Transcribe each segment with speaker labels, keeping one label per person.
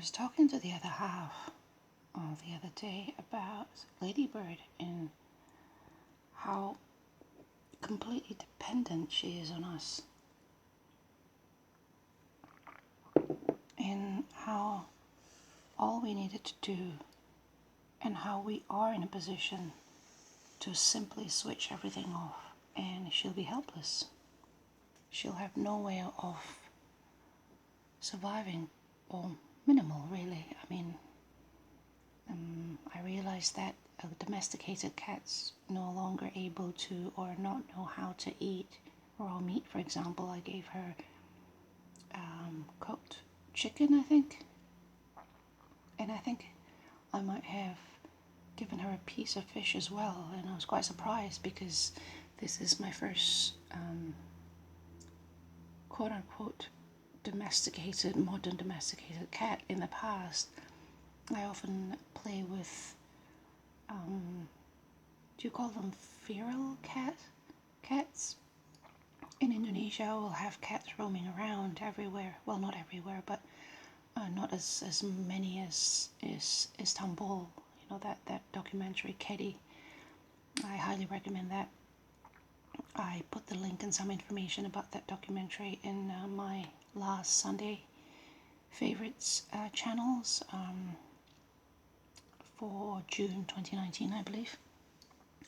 Speaker 1: was talking to the other half the other day about Ladybird and how completely dependent she is on us, and how all we needed to do, and how we are in a position to simply switch everything off and she'll be helpless. She'll have no way of surviving, or minimal really. I mean, I realized that domesticated cats no longer able to or not know how to eat raw meat. For example, I gave her cooked chicken, I think, and I think I might have given her a piece of fish as well, and I was quite surprised because this is my first quote-unquote modern domesticated cat. In the past, I often play with, do you call them feral cats? In Indonesia, we'll have cats roaming around everywhere. Well, not everywhere, but not as many as Istanbul. You know, that documentary, Kedi. I highly recommend that. I put the link and some information about that documentary in my last Sunday favorites channels for June 2019, I believe.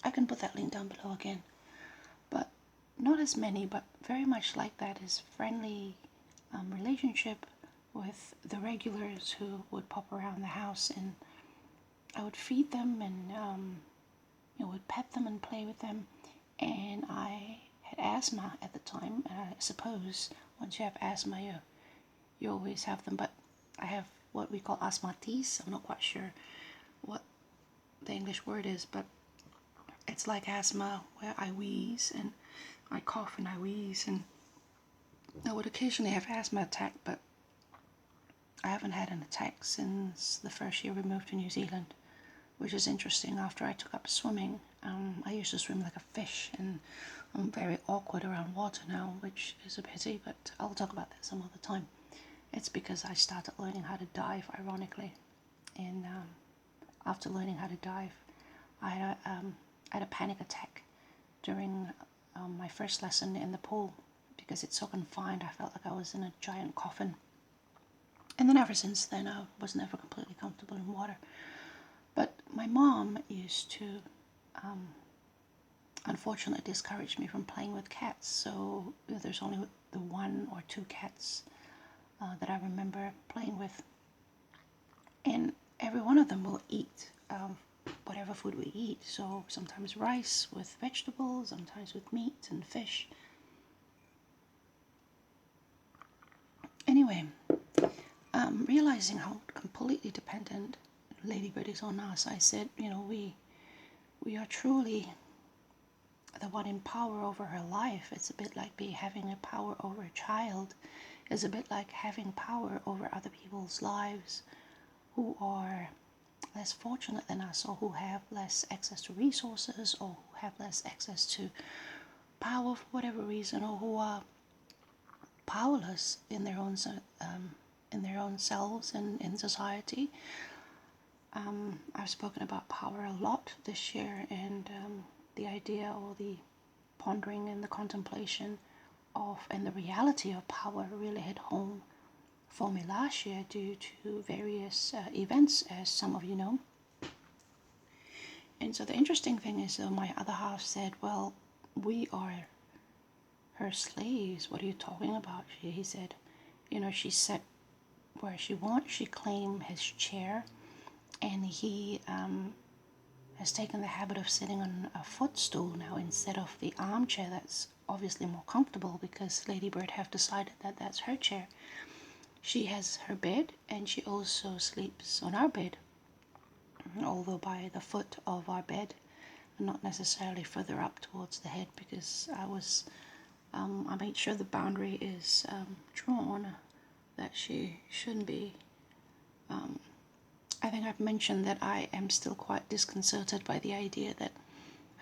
Speaker 1: I can put that link down below again. But not as many, but very much like that, is friendly relationship with the regulars who would pop around the house, and I would feed them and would pet them and play with them. And I had asthma at the time, and I suppose once you have asthma, you always have them. But I have what we call asthmatis. I'm not quite sure what the English word is, but it's like asthma where I wheeze and I cough and I wheeze, and I would occasionally have asthma attack, but I haven't had an attack since the first year we moved to New Zealand, which is interesting. After I took up swimming, I used to swim like a fish, and I'm very awkward around water now, which is a pity, but I'll talk about that some other time. It's because I started learning how to dive, ironically, and after learning how to dive, I had a panic attack during my first lesson in the pool because it's so confined. I felt like I was in a giant coffin, and then ever since then I was never completely comfortable in water. But my mom used to unfortunately discourage me from playing with cats, so there's only the one or two cats that I remember playing with, and every one of them will eat whatever food we eat. So sometimes rice with vegetables, sometimes with meat and fish. Anyway, realizing how completely dependent Ladybird is on us, I said, we are truly the one in power over her life. It's a bit like having a power over a child. It's a bit like having power over other people's lives who are less fortunate than us, or who have less access to resources, or who have less access to power for whatever reason, or who are powerless in their own selves and in society. I've spoken about power a lot this year, and the idea, or the pondering and the contemplation of and the reality of power really hit home for me last year due to various events, as some of you know. And so the interesting thing is, my other half said, well, we are her slaves. What are you talking about? He said, she sat where she wants. She claimed his chair, and he has taken the habit of sitting on a footstool now instead of the armchair that's obviously more comfortable, because Ladybird have decided that that's her chair. She has her bed, and she also sleeps on our bed, although by the foot of our bed, not necessarily further up towards the head, because I made sure the boundary is drawn that she shouldn't be. I think I've mentioned that I am still quite disconcerted by the idea that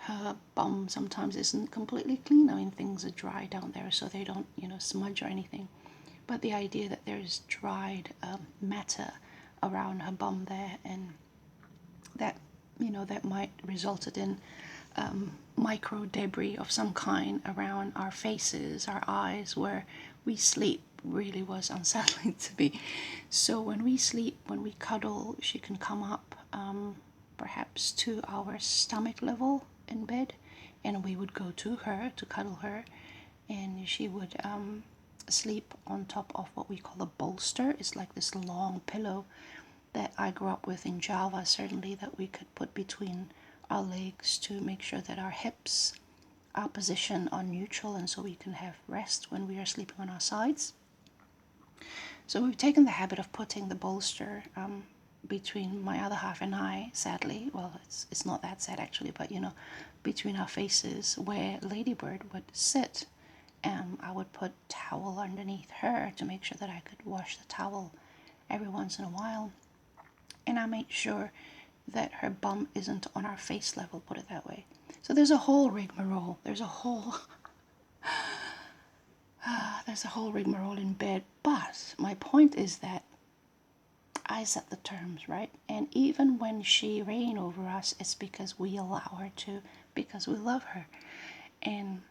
Speaker 1: her bum sometimes isn't completely clean. I mean, things are dry down there, so they don't, smudge or anything. But the idea that there is dried matter around her bum there, and that, that might resulted in micro debris of some kind around our faces, our eyes, where we sleep really was unsettling to me. So when we sleep, when we cuddle, she can come up perhaps to our stomach level in bed, and we would go to her to cuddle her, and she would sleep on top of what we call a bolster. It's like this long pillow that I grew up with in Java, certainly, that we could put between our legs to make sure that our hips are positioned on neutral, and so we can have rest when we are sleeping on our sides. So we've taken the habit of putting the bolster between my other half and I, sadly. Well, it's not that sad actually, but between our faces, where Ladybird would sit. I would put towel underneath her to make sure that I could wash the towel every once in a while. And I made sure that her bum isn't on our face level, put it that way. So there's a whole rigmarole. There's a whole rigmarole in bed. But my point is that I set the terms, right? And even when she reigns over us, it's because we allow her to, because we love her. And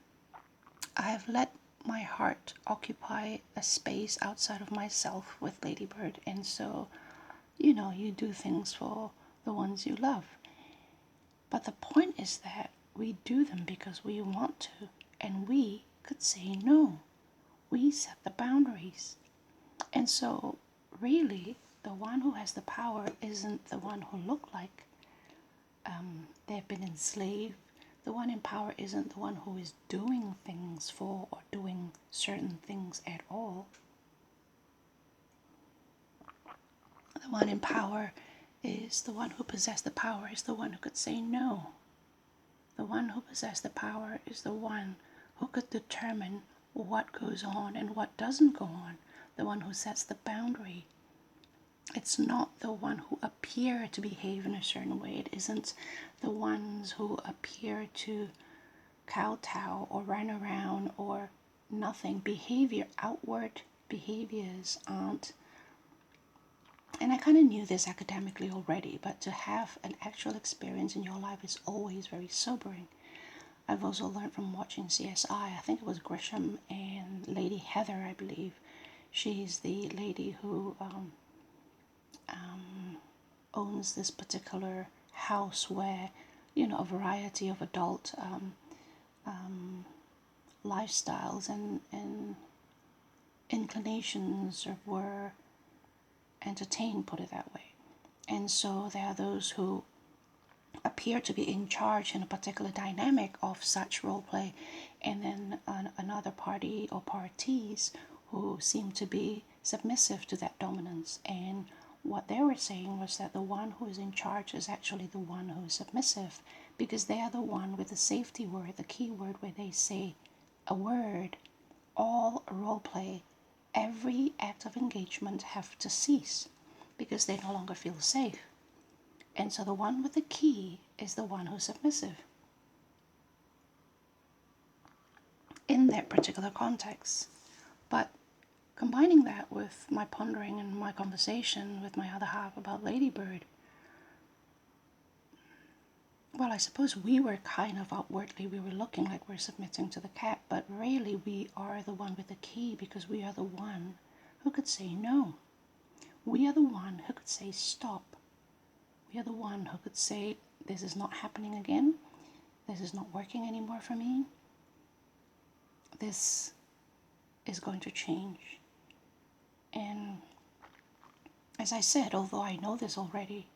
Speaker 1: I have let my heart occupy a space outside of myself with Ladybird. And so, you do things for the ones you love. But the point is that we do them because we want to, and we could say no. We set the boundaries. And so, really, the one who has the power isn't the one who look like they've been enslaved. The one in power isn't the one who is doing things for or doing certain things at all. The one in power is the one who possessed the power, is the one who could say no. The one who possessed the power is the one who could determine what goes on and what doesn't go on. The one who sets the boundary. It's not the one who appear to behave in a certain way. It isn't the ones who appear to kowtow or run around or nothing. Outward behaviors aren't. And I kind of knew this academically already, but to have an actual experience in your life is always very sobering. I've also learned from watching CSI. I think it was Grisham and Lady Heather, I believe. She's the lady who owns this particular house where, a variety of adult lifestyles and inclinations were entertained, put it that way. And so there are those who appear to be in charge in a particular dynamic of such role play, and then another party or parties who seem to be submissive to that dominance. And what they were saying was that the one who is in charge is actually the one who is submissive, because they are the one with the safety word, the key word, where they say a word. All role play, every act of engagement have to cease because they no longer feel safe. And so the one with the key is the one who's submissive in that particular context. But combining that with my pondering and my conversation with my other half about Ladybird, well, I suppose we were kind of outwardly, we were looking like we're submitting to the cat, but really we are the one with the key, because we are the one who could say no. We are the one who could say stop. We are the one who could say, this is not happening again. This is not working anymore for me. This is going to change. And as I said, although I know this already,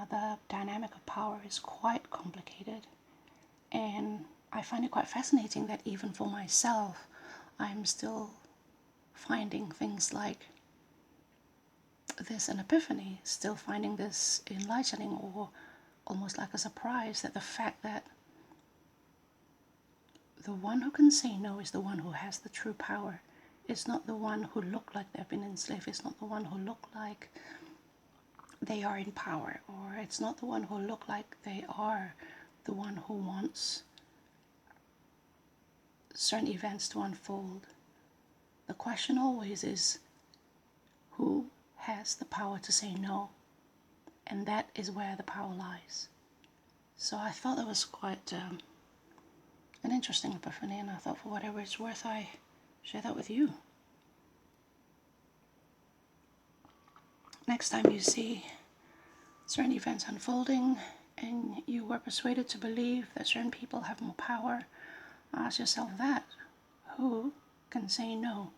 Speaker 1: the dynamic of power is quite complicated. And I find it quite fascinating that even for myself, I'm still finding things like this an epiphany, still finding this enlightening, or almost like a surprise, that the fact that the one who can say no is the one who has the true power. It's not the one who look like they've been enslaved. It's not the one who look like they are in power, or it's not the one who look like they are the one who wants certain events to unfold. The question always is, who has the power to say no, and that is where the power lies. So I thought that was quite an interesting epiphany, and I thought for whatever it's worth, I share that with you. Next time you see certain events unfolding and you were persuaded to believe that certain people have more power, ask yourself that. Who can say no?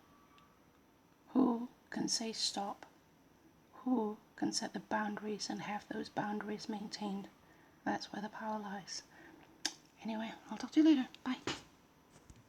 Speaker 1: Who can say stop? Who can set the boundaries and have those boundaries maintained? That's where the power lies. Anyway, I'll talk to you later. Bye.